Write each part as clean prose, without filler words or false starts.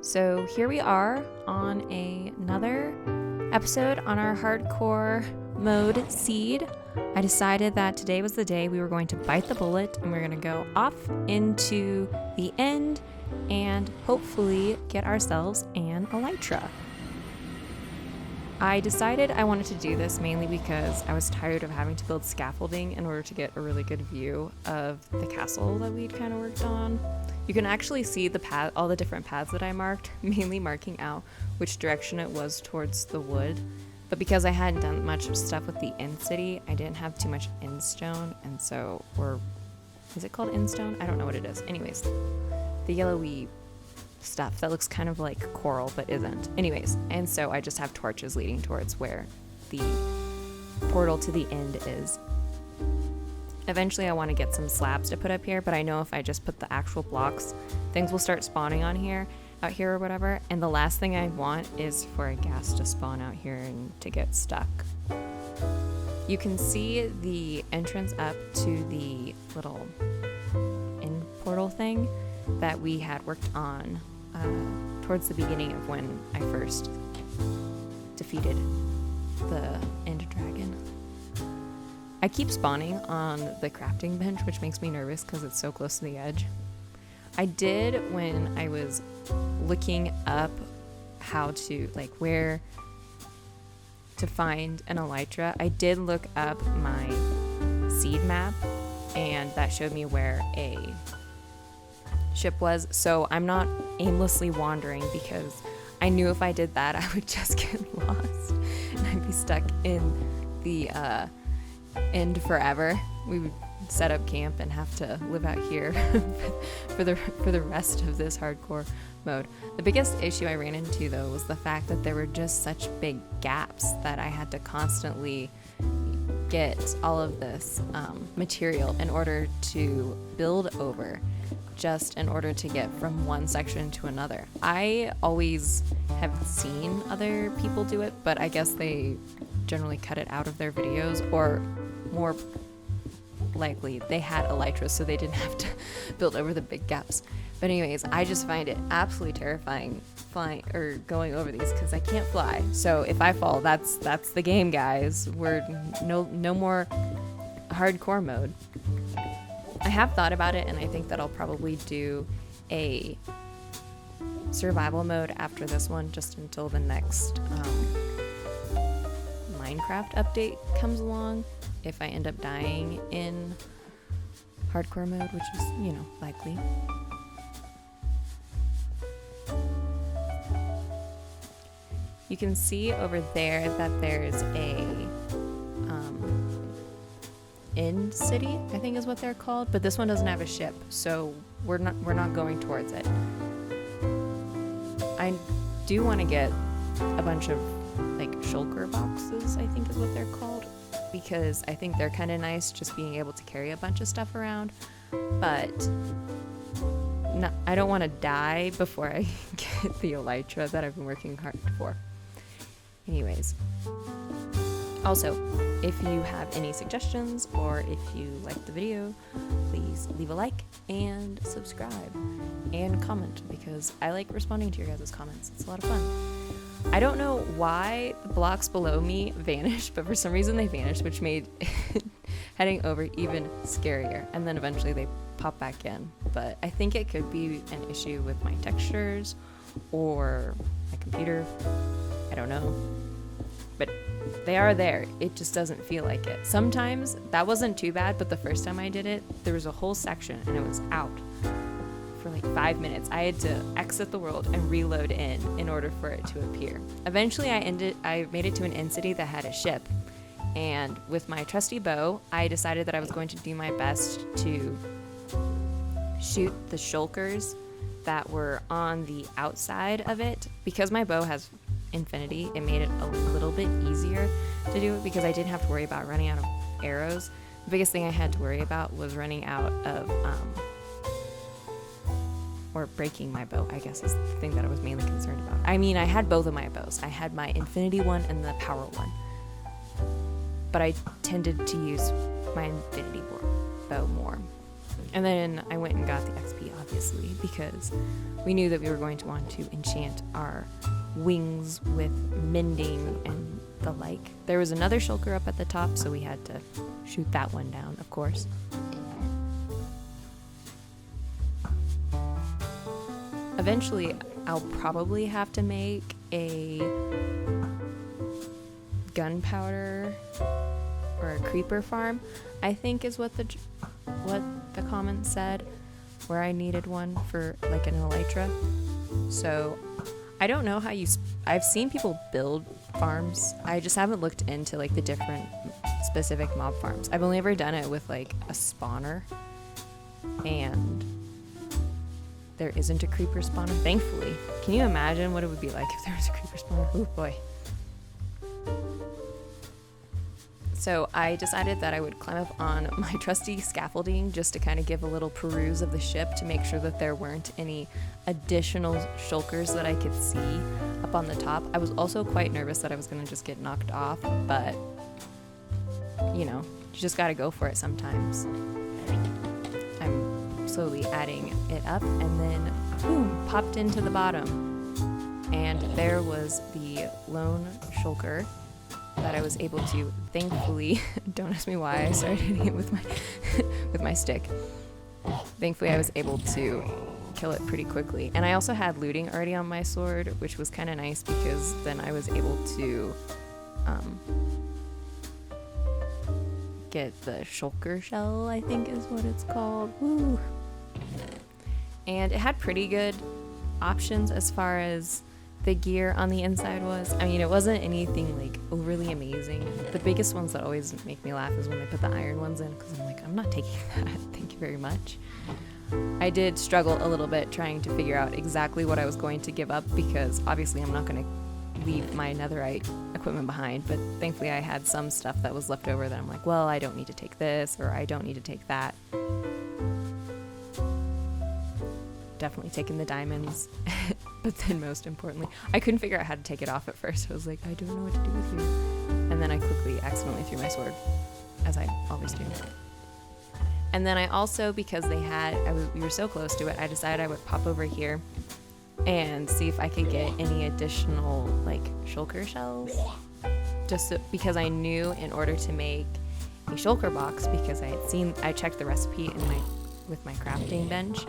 So here we are on another episode on our hardcore mode seed. I decided that today was the day we were going to bite the bullet and we're going to go off into the end and hopefully get ourselves an Elytra. I decided I wanted to do this mainly because I was tired of having to build scaffolding in order to get a really good view of the castle that we'd kind of worked on. You can actually see the path, all the different paths that I marked, mainly marking out which direction it was towards the wood. But because I hadn't done much stuff with the end city, I didn't have too much end stone, and so, is it called end stone? I don't know what it is. Anyways, the yellowy stuff that looks kind of like coral but isn't. Anyways, and so I just have torches leading towards where the portal to the end is. Eventually I want to get some slabs to put up here, but I know if I just put the actual blocks, things will start spawning out here or whatever, and the last thing I want is for a ghast to spawn out here and to get stuck. You can see the entrance up to the little end portal thing that we had worked on towards the beginning of when I first defeated the end dragon. I keep spawning on the crafting bench, which makes me nervous because it's so close to the edge. I did, when I was looking up how to, where to find an Elytra, I did look up my seed map, and that showed me where a ship was, so I'm not aimlessly wandering because I knew if I did that, I would just get lost and I'd be stuck in the end forever. We would set up camp and have to live out here for the rest of this hardcore mode. The biggest issue I ran into, though, was the fact that there were just such big gaps that I had to constantly get all of this material in order to build over, just in order to get from one section to another. I always have seen other people do it, but I guess they generally cut it out of their videos, or more likely they had Elytra so they didn't have to build over the big gaps. But anyways, I just find it absolutely terrifying flying or going over these because I can't fly. So if I fall, that's the game, guys. We're no more hardcore mode. I have thought about it, and I think that I'll probably do a survival mode after this one, just until the next Minecraft update comes along, if I end up dying in hardcore mode, which is, likely. You can see over there that there's a end city, I think is what they're called, but this one doesn't have a ship, so we're not going towards it. I do want to get a bunch of shulker boxes, I think is what they're called, because I think they're kind of nice, just being able to carry a bunch of stuff around. But I don't want to die before I get the Elytra that I've been working hard for. Anyways, also, if you have any suggestions or if you like the video, please leave a like and subscribe and comment, because I like responding to your guys' comments. It's a lot of fun. I don't know why the blocks below me vanished, but for some reason they vanished, which made heading over even scarier. And then eventually they pop back in. But I think it could be an issue with my textures or my computer. I don't know. But they are there. It just doesn't feel like it. Sometimes that wasn't too bad, but the first time I did it, there was a whole section and it was out for 5 minutes. I had to exit the world and reload in order for it to appear. Eventually I made it to an end city that had a ship, and with my trusty bow, I decided that I was going to do my best to shoot the shulkers that were on the outside of it. Because my bow has infinity, it made it a little bit easier to do it because I didn't have to worry about running out of arrows. The biggest thing I had to worry about was running out of or breaking my bow, I guess, is the thing that I was mainly concerned about. I mean, I had both of my bows. I had my infinity one and the power one, but I tended to use my infinity bow more. And then I went and got the XP, obviously, because we knew that we were going to want to enchant our wings with mending and the like. There was another shulker up at the top, so we had to shoot that one down, of course. Eventually, I'll probably have to make a gunpowder or a creeper farm, I think is what the comment said, where I needed one for like an elytra. So I don't know how I've seen people build farms. I just haven't looked into like the different specific mob farms. I've only ever done it with like a spawner, and there isn't a creeper spawner, thankfully. Can you imagine what it would be like if there was a creeper spawner? Oh boy. So I decided that I would climb up on my trusty scaffolding just to kind of give a little peruse of the ship to make sure that there weren't any additional shulkers that I could see up on the top. I was also quite nervous that I was going to just get knocked off, but you know, you just got to go for it sometimes. I'm slowly adding it up, and then boom, popped into the bottom. And there was the lone shulker that I was able to, thankfully, don't ask me why I started hitting it with my stick. Thankfully, I was able to kill it pretty quickly. And I also had looting already on my sword, which was kind of nice because then I was able to get the shulker shell, I think is what it's called. Woo! And it had pretty good options as far as the gear on the inside was. I mean, it wasn't anything like overly amazing. The biggest ones that always make me laugh is when they put the iron ones in, because I'm like, I'm not taking that, thank you very much. I did struggle a little bit trying to figure out exactly what I was going to give up, because obviously I'm not going to leave my netherite equipment behind, but thankfully I had some stuff that was left over that I'm like, well, I don't need to take this, or I don't need to take that. Definitely taking the diamonds. But then most importantly, I couldn't figure out how to take it off at first. I was like, I don't know what to do with you. And then I quickly accidentally threw my sword, as I always do. And then I also, because we were so close to it, I decided I would pop over here and see if I could get any additional like shulker shells. Because I knew in order to make a shulker box, because I checked the recipe with my crafting bench,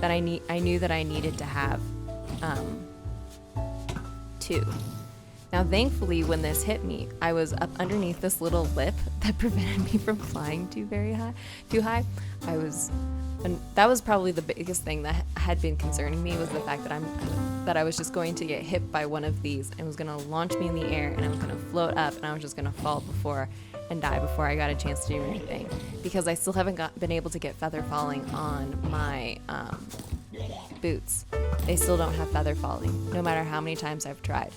that I knew that I needed to have 2. Now, thankfully, when this hit me, I was up underneath this little lip that prevented me from flying too high. And that was probably the biggest thing that had been concerning me, was the fact that I was just going to get hit by one of these and was going to launch me in the air, and I was going to float up, and I was just going to fall and die before I got a chance to do anything, because I still haven't been able to get feather falling on my boots. They still don't have feather falling, no matter how many times I've tried.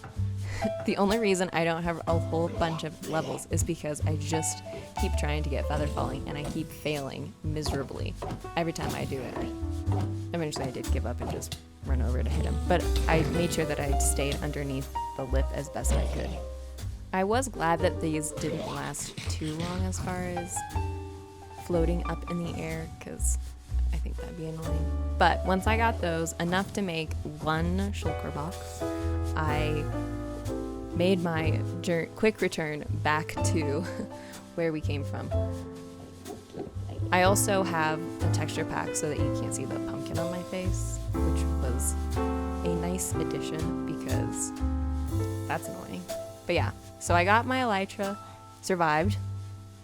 The only reason I don't have a whole bunch of levels is because I just keep trying to get feather falling, and I keep failing miserably every time I do it. Eventually I did give up and just run over to hit him, but I made sure that I stayed underneath the lip as best I could. I was glad that these didn't last too long as far as floating up in the air, because I think that'd be annoying. But once I got those, enough to make one shulker box, I made my quick return back to where we came from. I also have a texture pack so that you can't see the pumpkin on my face, which was a nice addition because that's annoying. But yeah, so I got my elytra, survived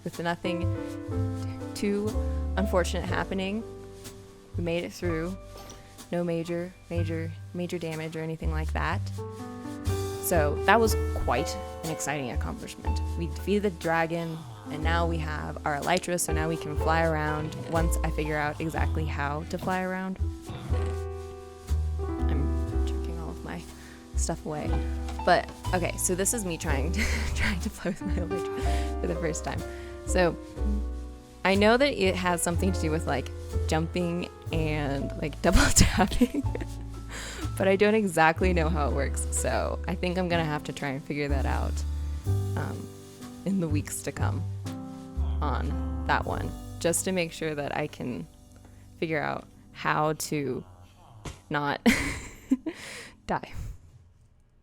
with nothing too unfortunate happening. We made it through, no major damage or anything like that. So that was quite an exciting accomplishment. We defeated the dragon, and now we have our elytra, so now we can fly around once I figure out exactly how to fly around. I'm chucking all of my stuff away. But okay, so this is me trying to fly with my elytra for the first time. So I know that it has something to do with like jumping and like double tapping. But I don't exactly know how it works, so I think I'm gonna have to try and figure that out in the weeks to come on that one, just to make sure that I can figure out how to not die.